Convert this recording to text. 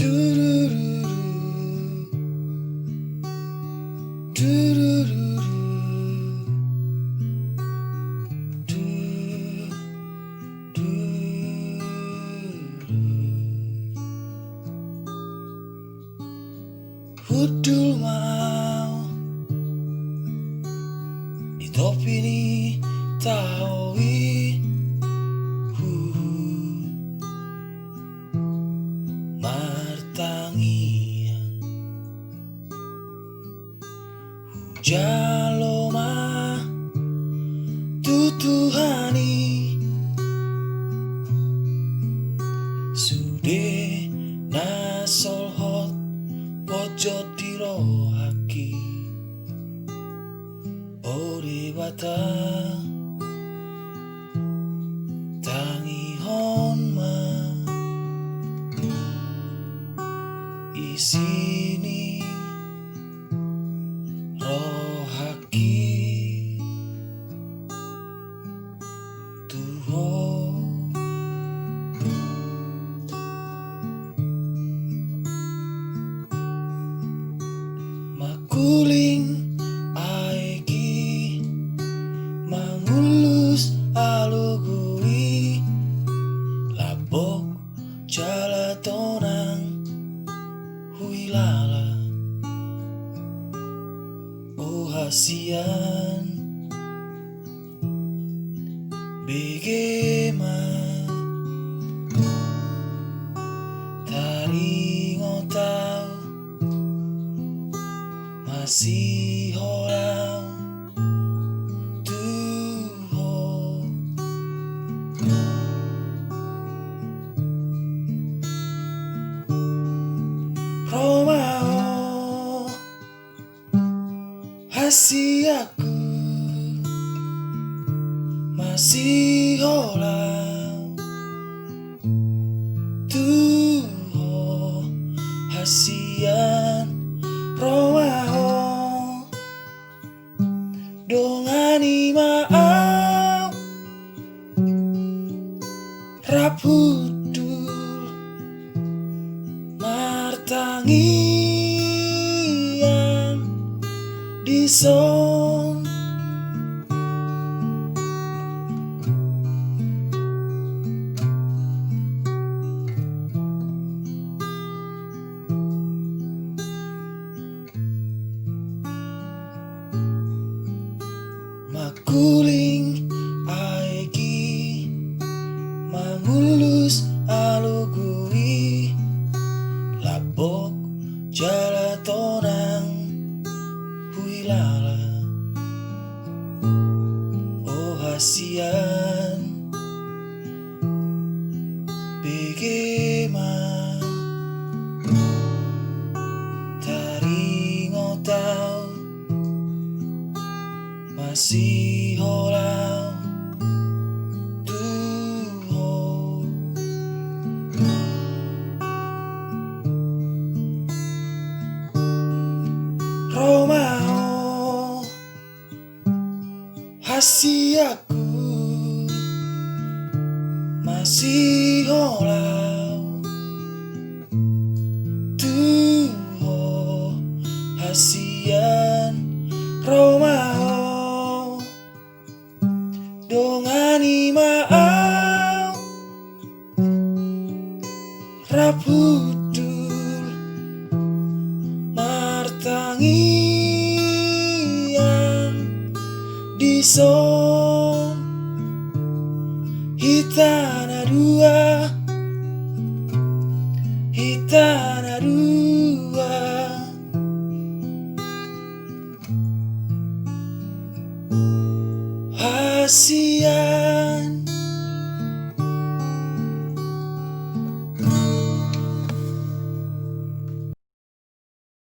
Durururu, durururu, Hudul mau di topi ni taui martangian hujaloma tutuhani sude nasolhot pojo dirohaki ore bata tangi honma isini rohaki tuho makuling aeki mangulus alugui labok jalatonang huilala oh hasian begema taringotau masih orang tuho Romao hasiaku masih orang tuho hasian Romao dongani maaf rapudul martangian dison makuling aeki mangulus alugui labok jalatonang huilala oh hasian begema taringotau masih orang tuho Romao hasiaku masih orang tuho hasian Romao dongani maaf rapudul martangian dison hitana dua hasian